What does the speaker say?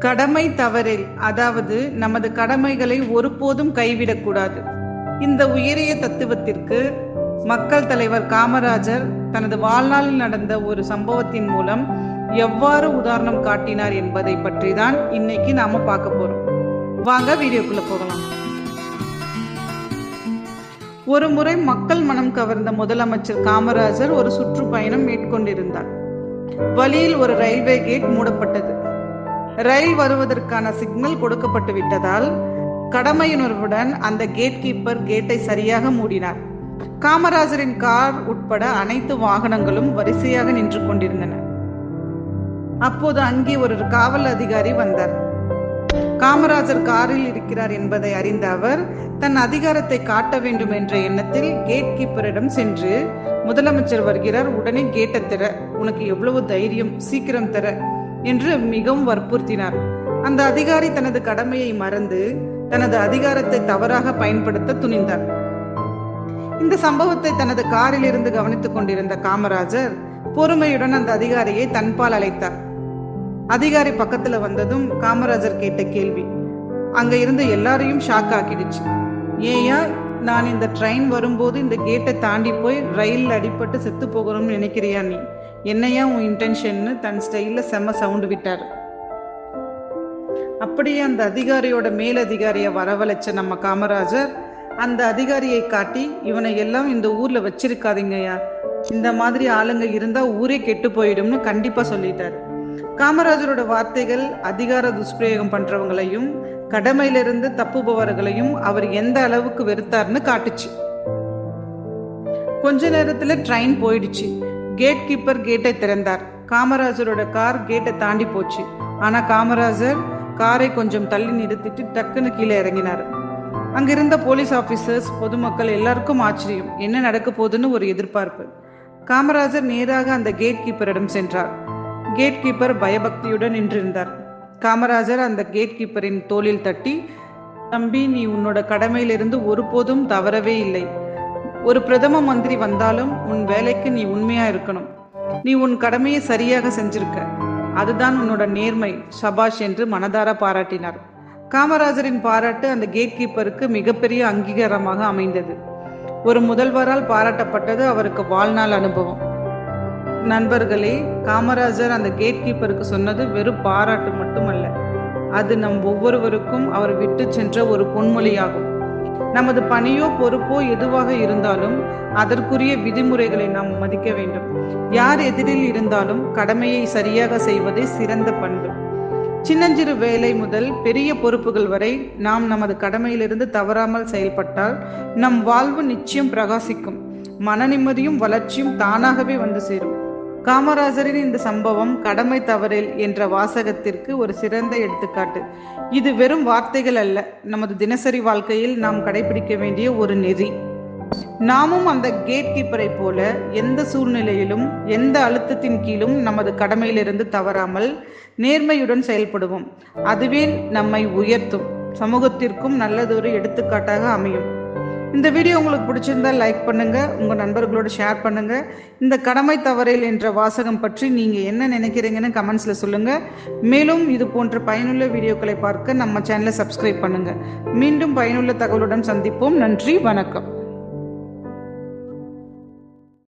கடமை தவறில், அதாவது நமது கடமைகளை ஒருபோதும் கைவிடக்கூடாது. இந்த உயரிய தத்துவத்திற்கு மக்கள் தலைவர் காமராஜர் தனது வாழ்நாளில் நடந்த ஒரு சம்பவத்தின் மூலம் எவ்வாறு உதாரணம் காட்டினார் என்பதை பற்றி தான் இன்னைக்கு நாம பார்க்க போறோம். வாங்க வீடியோக்குள்ள போகலாம். ஒரு முறை மக்கள் மனம் கவர்ந்த முதலமைச்சர் காமராஜர் ஒரு சுற்றுப்பயணம் மேற்கொண்டிருந்தார். வழியில் ஒரு ரயில்வே கேட் மூடப்பட்டது. ரயில் வருவதற்கான சிக்னல் கொடுக்கப்பட்டு விட்டதால் கடமையுணர்வுடன் அந்த கேட் கீப்பர் கேட்டை சரியாக மூடினார். காமராஜரின் கார் உட்பட அனைத்து வாகனங்களும் வரிசையாக நின்று கொண்டிருந்தன. அப்போது அங்கே ஒரு காவல் அதிகாரி வந்தார். காமராஜர் காரில் இருக்கிறார் என்பதை அறிந்த அவர் தன் அதிகாரத்தை காட்ட வேண்டும் என்ற எண்ணத்தில் கேட் கீப்பரிடம் சென்று, முதலமைச்சர் வருகிறார், உடனே கேட்டை திற, உனக்கு எவ்வளவு தைரியம், சீக்கிரம் தர என்று மிகவும் வற்புறுத்தினார். அந்த அதிகாரி தனது கடமையை மறந்து தனது அதிகாரத்தை தவறாக பயன்படுத்த துணிந்தார். இந்த சம்பவத்தை தனது காரில் இருந்து கவனித்துக் கொண்டிருந்த காமராஜர் பொறுமையுடன் அந்த அதிகாரியை தன்பால் அழைத்தார். அதிகாரி பக்கத்துல வந்ததும் காமராஜர் கேட்ட கேள்வி அங்க இருந்து எல்லாரையும் ஷாக் ஆக்கிடுச்சு. ஏயா, நான் இந்த ட்ரெயின் வரும்போது இந்த கேட்டை தாண்டி போய் ரயில் அடிபட்டு செத்து போகணும்னு நினைக்கிறியா? நீ என்னையா உன் இன்டென்ஷன்னு தன் ஸ்டைல்ல செம்ம சவுண்டு விட்டார். அப்படியே அந்த அதிகாரியோட மேலதிகாரிய வரவழைச்ச நம்ம காமராஜர் அந்த அதிகாரியை காட்டி, இவனை எல்லாம் இந்த ஊர்ல வச்சிருக்காதீங்கய்யா, இந்த மாதிரி ஆளுங்க இருந்தா ஊரே கெட்டு போயிடும்னு கண்டிப்பா சொல்லிட்டார். காமராஜரோட வார்த்தைகள் அதிகார துஷ்பிரயோகம் பண்றவங்களையும் கடமையிலிருந்து தப்புபவர்களையும் அவர் எந்த அளவுக்கு வெறுத்தார்னு காட்டுச்சு. கொஞ்ச நேரத்துல ட்ரெயின் போயிடுச்சு. கேட் கீப்பர் கேட்டை திறந்தார். காமராஜரோட கார் கேட்டை தாண்டி போச்சு. ஆனா காமராஜர் காரை கொஞ்சம் தள்ளி நிறுத்திட்டு டக்குன்னு கீழே இறங்கினார். அங்கிருந்த போலீஸ் ஆபீசர்ஸ், பொதுமக்கள் எல்லாருக்கும் ஆச்சரியம், என்ன நடக்க போகுதுன்னு ஒரு எதிர்பார்ப்பு. காமராஜர் நேராக அந்த கேட் கீப்பரிடம் சென்றார். கேட் கீப்பர் பயபக்தியுடன் நின்றிருந்தார். காமராஜர் அந்த கேட் கீப்பரின் தோளில் தட்டி, தம்பி, நீ உன்னோட கடமையிலிருந்து ஒருபோதும் தவறவே இல்லை. ஒரு பிரதம மந்திரி வந்தாலும் உன் வேலைக்கு நீ உண்மையா இருக்கணும். நீ உன் கடமையை சரியாக செஞ்சிருக்க, அதுதான் உன்னோட நேர்மை, சபாஷ் என்று மனதார பாராட்டினார். காமராஜரின் பாராட்டு அந்த கேட் கீப்பருக்கு மிகப்பெரிய அங்கீகாரமாக அமைந்தது. ஒரு முதல்வரால் பாராட்டப்பட்டது அவருக்கு வாழ்நாள் அனுபவம். நண்பர்களே, காமராஜர் அந்த கேட் கீப்பருக்கு சொன்னது வெறும் பாராட்டு மட்டுமல்ல, அது நம் ஒவ்வொருவருக்கும் அவர் விட்டு சென்ற ஒரு பொன்மொழியாகும். நமது பணியோ பொறுப்போ எதுவாக இருந்தாலும் அதற்குரிய விதிமுறைகளை நாம் மதிக்க வேண்டும். யார் எதிரில் இருந்தாலும் கடமையை சரியாக செய்வதே சிறந்த பண்பு. சின்னஞ்சிறு வேலை முதல் பெரிய பொறுப்புகள் வரை நாம் நமது கடமையிலிருந்து தவறாமல் செயல்பட்டால் நம் வாழ்வு நிச்சயம் பிரகாசிக்கும். மன நிம்மதியும் வளர்ச்சியும் தானாகவே வந்து சேரும். காமராஜரின் இந்த சம்பவம் கடமை தவறில் என்ற வாசகத்திற்கு ஒரு சிறந்த எடுத்துக்காட்டு. இது வெறும் வார்த்தைகள் அல்ல, நமது தினசரி வாழ்க்கையில் நாம் கடைபிடிக்க வேண்டிய ஒரு நெறி. நாமும் அந்த கேட் கீப்பரை போல எந்த சூழ்நிலையிலும் எந்த அழுத்தத்தின் கீழும் நமது கடமையிலிருந்து தவறாமல் நேர்மையுடன் செயல்படுவோம். அதுவே நம்மை உயர்த்தும், சமூகத்திற்கும் நல்லதொரு எடுத்துக்காட்டாக அமையும். இந்த வீடியோ உங்களுக்கு பிடிச்சிருந்தா லைக் பண்ணுங்க, உங்க நண்பர்களோட ஷேர் பண்ணுங்க. இந்த கடமை தவறில் என்ற வாசகம் பற்றி நீங்க என்ன நினைக்கிறீங்கன்னு கமெண்ட்ஸ்ல சொல்லுங்க. மேலும் இது போன்ற பயனுள்ள வீடியோக்களை பார்க்க நம்ம சேனலை சப்ஸ்கிரைப் பண்ணுங்க. மீண்டும் பயனுள்ள தகவலுடன் சந்திப்போம். நன்றி, வணக்கம்.